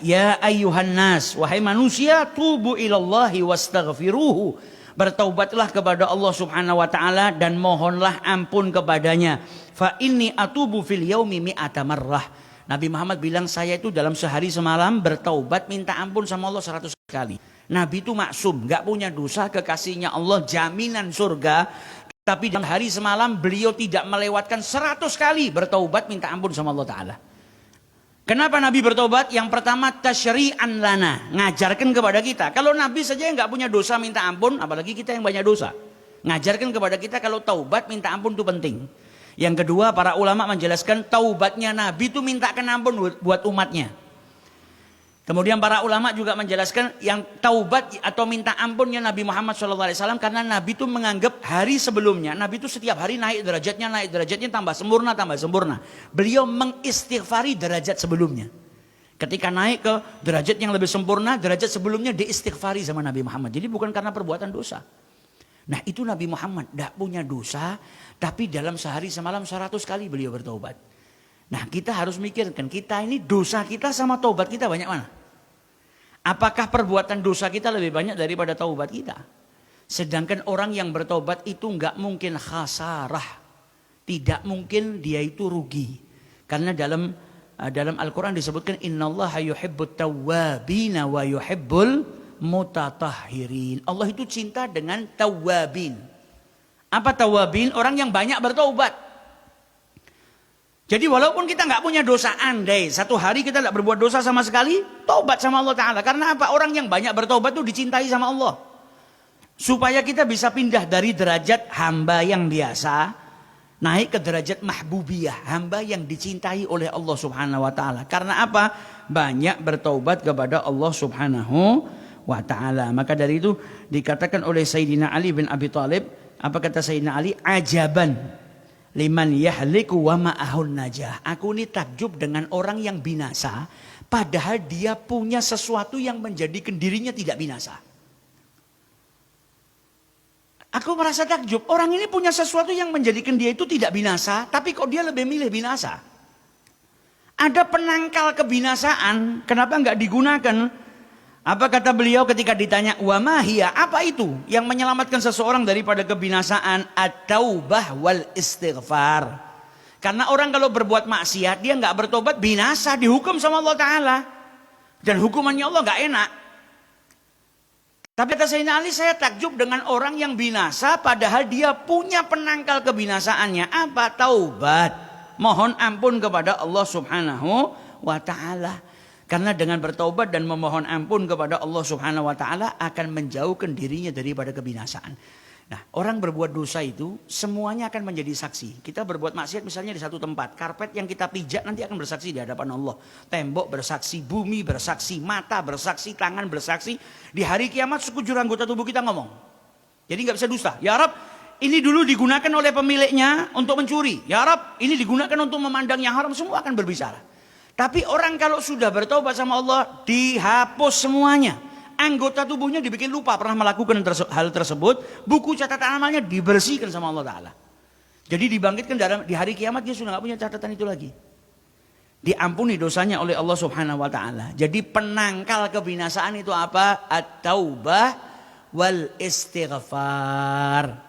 Ya ayyuhan nas, wahai manusia, tubu ilallahi wastaghfiruhu. Bertaubatlah kepada Allah Subhanahu wa taala dan mohonlah ampun kepadanya. Fa inni atubu fil yaumi mi'ata marrah. Nabi Muhammad bilang, saya itu dalam sehari semalam bertaubat minta ampun sama Allah 100 kali. Nabi itu maksum, gak punya dosa, kekasihnya Allah, jaminan surga. Tapi dalam hari semalam beliau tidak melewatkan 100 kali bertaubat minta ampun sama Allah Ta'ala. Kenapa Nabi bertobat? Yang pertama, tasyri'an lana, ngajarkan kepada kita. Kalau Nabi saja yang nggak punya dosa minta ampun, apalagi kita yang banyak dosa. Ngajarkan kepada kita kalau taubat minta ampun itu penting. Yang kedua, para ulama menjelaskan taubatnya Nabi itu mintakan ampun buat umatnya. Kemudian para ulama juga menjelaskan yang taubat atau minta ampunnya Nabi Muhammad SAW karena Nabi itu menganggap hari sebelumnya, Nabi itu setiap hari naik derajatnya tambah sempurna. Beliau mengistighfari derajat sebelumnya. Ketika naik ke derajat yang lebih sempurna, derajat sebelumnya diistighfari sama Nabi Muhammad. Jadi bukan karena perbuatan dosa. Nah itu Nabi Muhammad, tidak punya dosa, tapi dalam sehari semalam 100 kali beliau bertaubat. Nah kita harus mikirkan, kita ini dosa kita sama taubat kita banyak mana? Apakah perbuatan dosa kita lebih banyak daripada taubat kita? Sedangkan orang yang bertaubat itu nggak mungkin khasarah. Tidak mungkin dia itu rugi. Karena dalam Al-Quran disebutkan, innallaha yuhibbut tawwabina wa yuhibbul mutatahhirin. Allah itu cinta dengan tawwabin. Apa tawwabin? Orang yang banyak bertaubat. Jadi walaupun kita nggak punya dosa, andai satu hari kita nggak berbuat dosa sama sekali, taubat sama Allah Ta'ala. Karena apa? Orang yang banyak bertaubat itu dicintai sama Allah. Supaya kita bisa pindah dari derajat hamba yang biasa, naik ke derajat mahbubiyah, hamba yang dicintai oleh Allah Subhanahu wa Ta'ala. Karena apa? Banyak bertaubat kepada Allah Subhanahu wa Ta'ala. Maka dari itu dikatakan oleh Sayyidina Ali bin Abi Thalib, apa kata Sayyidina Ali? Ajaban liman yahliku wa ma'ahun najah. Aku ini takjub dengan orang yang binasa, padahal dia punya sesuatu yang menjadikan dirinya tidak binasa. Aku merasa takjub, orang ini punya sesuatu yang menjadikan dia itu tidak binasa, tapi kok dia lebih milih binasa. Ada penangkal kebinasaan, kenapa nggak digunakan? Apa kata beliau ketika ditanya, wa mahiyya, apa itu yang menyelamatkan seseorang daripada kebinasaan? At-taubah wal istighfar. Karena orang kalau berbuat maksiat, dia nggak bertobat, binasa, dihukum sama Allah Ta'ala. Dan hukumannya Allah nggak enak. Tapi kata Sayyidina Ali, saya takjub dengan orang yang binasa, padahal dia punya penangkal kebinasaannya. Apa? Taubat. Mohon ampun kepada Allah Subhanahu wa Ta'ala. Karena dengan bertaubat dan memohon ampun kepada Allah Subhanahu wa Ta'ala akan menjauhkan dirinya daripada kebinasaan. Nah, orang berbuat dosa itu semuanya akan menjadi saksi. Kita berbuat maksiat misalnya di satu tempat, karpet yang kita pijak nanti akan bersaksi di hadapan Allah. Tembok bersaksi, bumi bersaksi, mata bersaksi, tangan bersaksi. Di hari kiamat sekujur anggota tubuh kita ngomong. Jadi nggak bisa dusta. Ya Rab, ini dulu digunakan oleh pemiliknya untuk mencuri. Ya Rab, ini digunakan untuk memandang yang haram. Semua akan berbicara. Tapi orang kalau sudah bertobat sama Allah, dihapus semuanya. Anggota tubuhnya dibikin lupa pernah melakukan hal tersebut. Buku catatan amalnya dibersihkan sama Allah Ta'ala. Jadi dibangkitkan di hari kiamat, dia sudah gak punya catatan itu lagi. Diampuni dosanya oleh Allah Subhanahu wa Ta'ala. Jadi penangkal kebinasaan itu apa? At-taubah wal istighfar.